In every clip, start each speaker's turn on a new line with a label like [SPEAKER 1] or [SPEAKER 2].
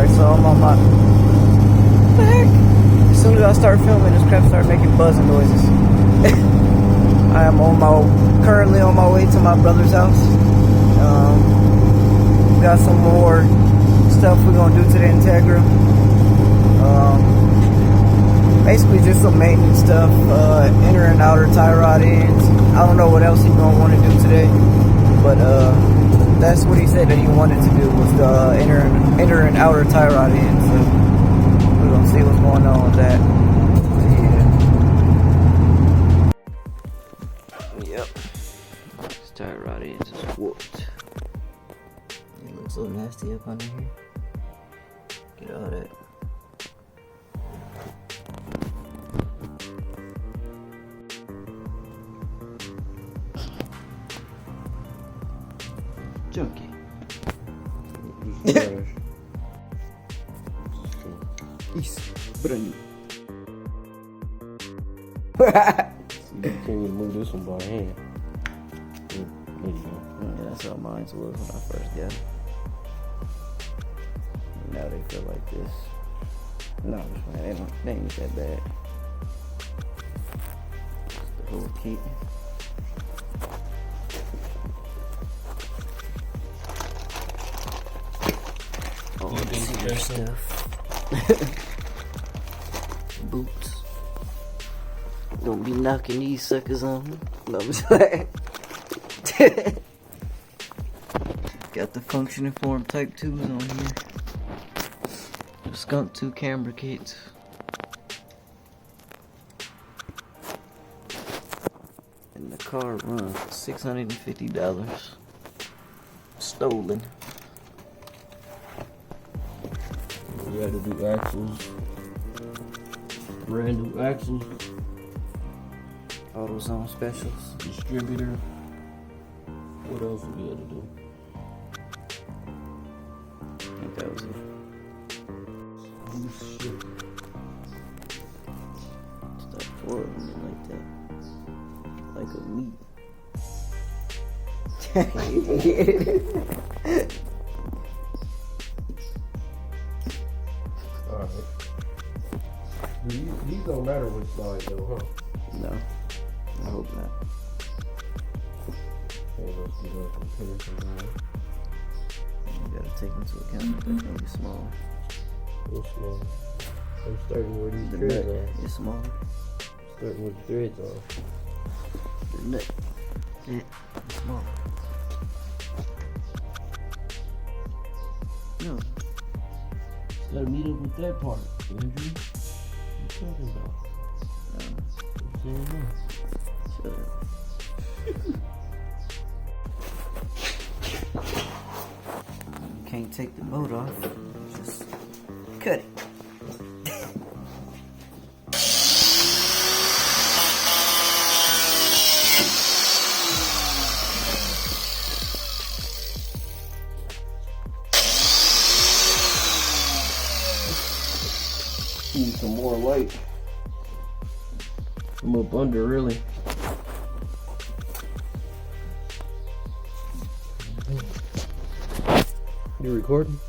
[SPEAKER 1] Alright, so I'm on my... What the heck? As soon as I start filming, this crap start making buzzing noises. I am currently on my way to my brother's house. Got some more stuff we're gonna do to the Integra. Basically just some maintenance stuff, inner and outer tie rod ends. I don't know what else he's gonna want to do today, but that's what he said that he wanted to do, was the inner and outer tie rod ends. So we're gonna see what's going on with that. Yeah. Yep. This tie rod ends is whooped. It looks so nasty up under here. Get all that. Junkie. Isso, branco.
[SPEAKER 2] You can't even move this one by hand. There you go.
[SPEAKER 1] Yeah, that's how mine was when I first got it. Now they feel like this. No, they ain't that bad. Just the whole kit. Oh, this is stuff. Boots. Don't be knocking these suckers on me. No, I'm just like. Got the functioning form type 2s on here. The skunk 2 camera kits. And the car runs for $650. Stolen.
[SPEAKER 2] We had to do axles. Brand new axles.
[SPEAKER 1] AutoZone specials.
[SPEAKER 2] Distributor. What else we had to do?
[SPEAKER 1] I think that was it.
[SPEAKER 2] Oh shit.
[SPEAKER 1] Start 4 of them like that. Like a meat.
[SPEAKER 2] Alright. These don't matter which side though, huh?
[SPEAKER 1] No. I hope not.
[SPEAKER 2] Okay, let's do that comparison now.
[SPEAKER 1] You gotta take into account that they're gonna be small.
[SPEAKER 2] Real small. I'm starting where these
[SPEAKER 1] The
[SPEAKER 2] threads
[SPEAKER 1] nut
[SPEAKER 2] are.
[SPEAKER 1] is smaller.
[SPEAKER 2] Starting where the threads are.
[SPEAKER 1] The nut is smaller. No.
[SPEAKER 2] Just gotta meet up with that part, Andrew. What you talking about? I'm saying no.
[SPEAKER 1] Shut up. You can't take the boat off. Just cut it.
[SPEAKER 2] Need some more light. I'm up under, really. You recording?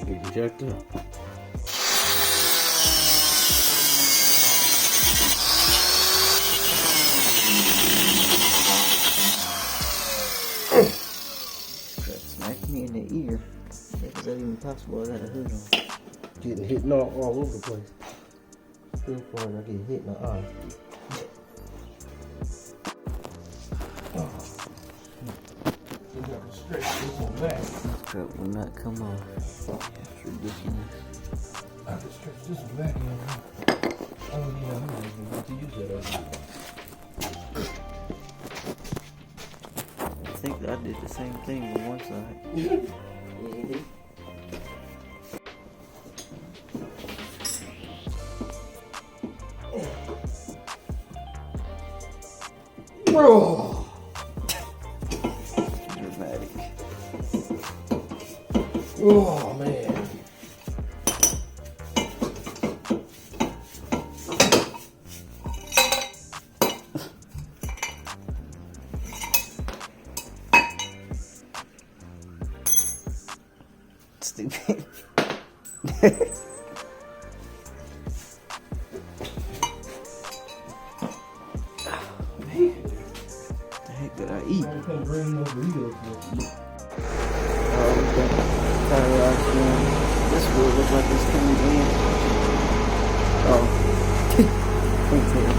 [SPEAKER 2] Get jacked up.
[SPEAKER 1] Crap smacked me in the ear. Is that even possible? I got a hood on.
[SPEAKER 2] Getting hit all over the place. Feel far I get hit in the eye.
[SPEAKER 1] This crap will not come off. It's ridiculous.
[SPEAKER 2] I have to stretch Just a vacuum. Oh yeah, I'm going to use that over.
[SPEAKER 1] I think I did the same thing on one side.
[SPEAKER 2] Mm-hmm. Oh.
[SPEAKER 1] Dramatic.
[SPEAKER 2] Oh man.
[SPEAKER 1] Stupid. The heck did I eat?
[SPEAKER 2] I'm gonna bring no burritos with me.
[SPEAKER 1] Oh, we got tire rods down. This will look like it's coming in. Oh. Can't tell.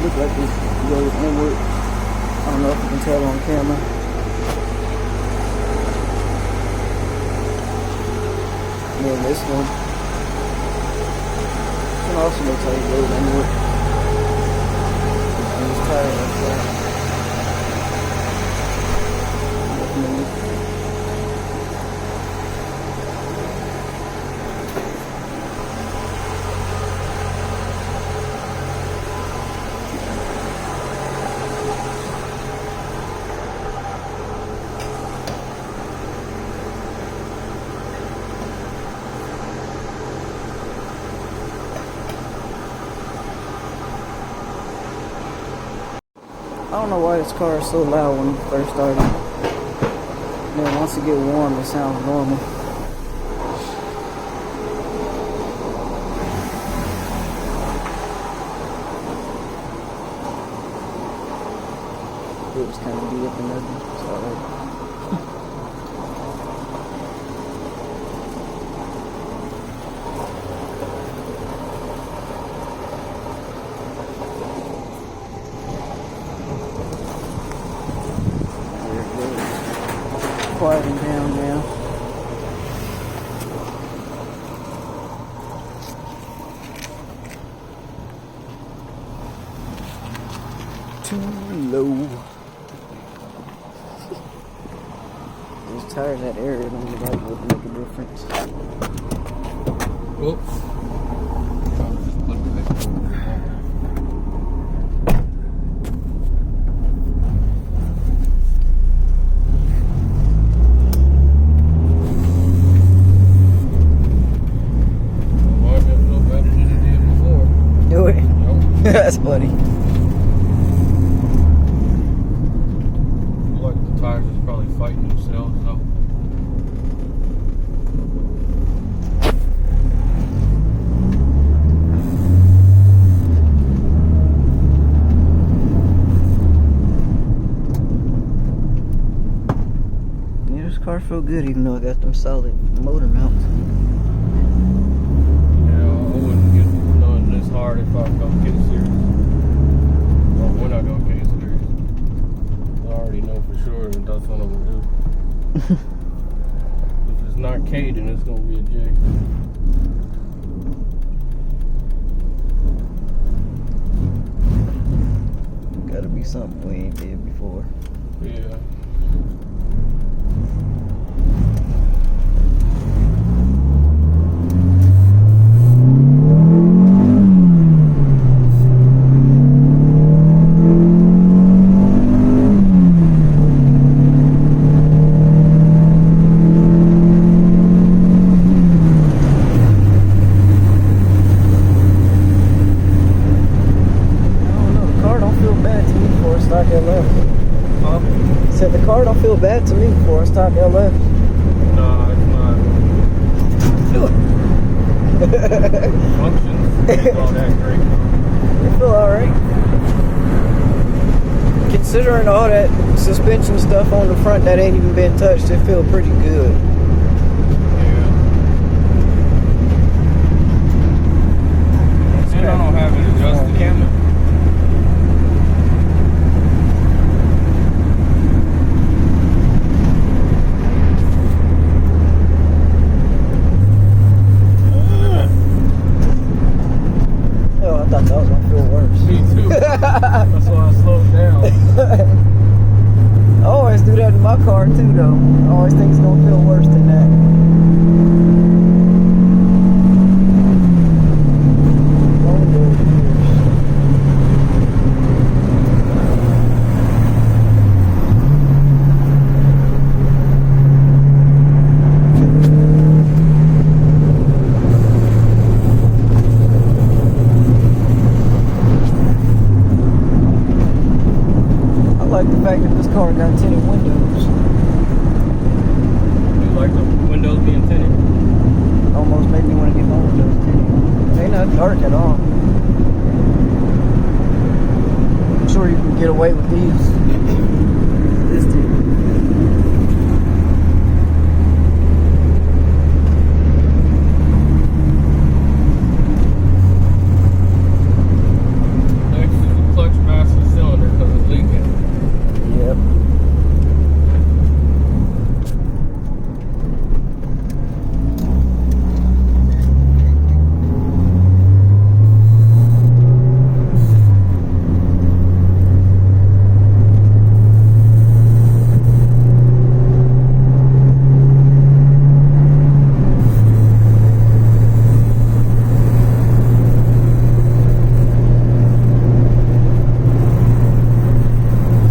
[SPEAKER 1] Look like this goes inward. I don't know if you can tell on camera. And this one can also looks like it goes inward. And this tire like that. I don't know why this car is so loud when you first started. Then once it gets warm, it sounds normal. It was kind of beat up and nothing. It's alright. Quieting down now. Too low. Those tires that area on the right would make a difference.
[SPEAKER 2] Oops.
[SPEAKER 1] That's funny.
[SPEAKER 2] Like the tires is probably fighting themselves though.
[SPEAKER 1] Yeah, this car feel good even though I got them solid motor mounts.
[SPEAKER 2] Yeah, I wouldn't get none this hard if I go get serious. Or when I go get serious. I already know for sure that that's what I'm gonna do. If it's not K, then it's gonna be a J.
[SPEAKER 1] Gotta be something we ain't did before.
[SPEAKER 2] Yeah.
[SPEAKER 1] Stock LF.
[SPEAKER 2] Huh?
[SPEAKER 1] Said the car don't feel bad to me for a stock LF.
[SPEAKER 2] Nah, it's not. Functions all that great.
[SPEAKER 1] It feel alright. Considering all that suspension stuff on the front that ain't even been touched, it feel pretty good.
[SPEAKER 2] Yeah. And I don't have it adjusted either.
[SPEAKER 1] always think it's gonna feel worse than that. I like the fact that this car got tinted windows.
[SPEAKER 2] You like the windows being tinted?
[SPEAKER 1] Almost made me want to get my windows tinted. They're not dark at all. I'm sure you can get away with these. This tint.
[SPEAKER 2] Next is the clutch master cylinder because it's leaking.
[SPEAKER 1] Yep.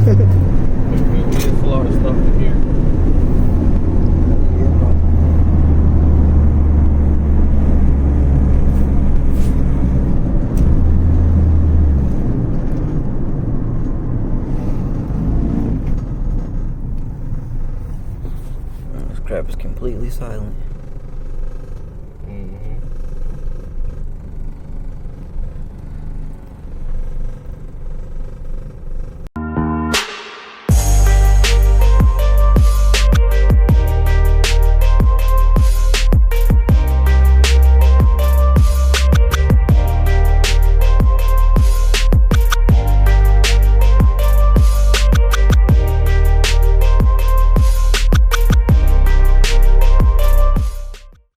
[SPEAKER 2] It's a lot of stuff in here.
[SPEAKER 1] This crap is completely silent.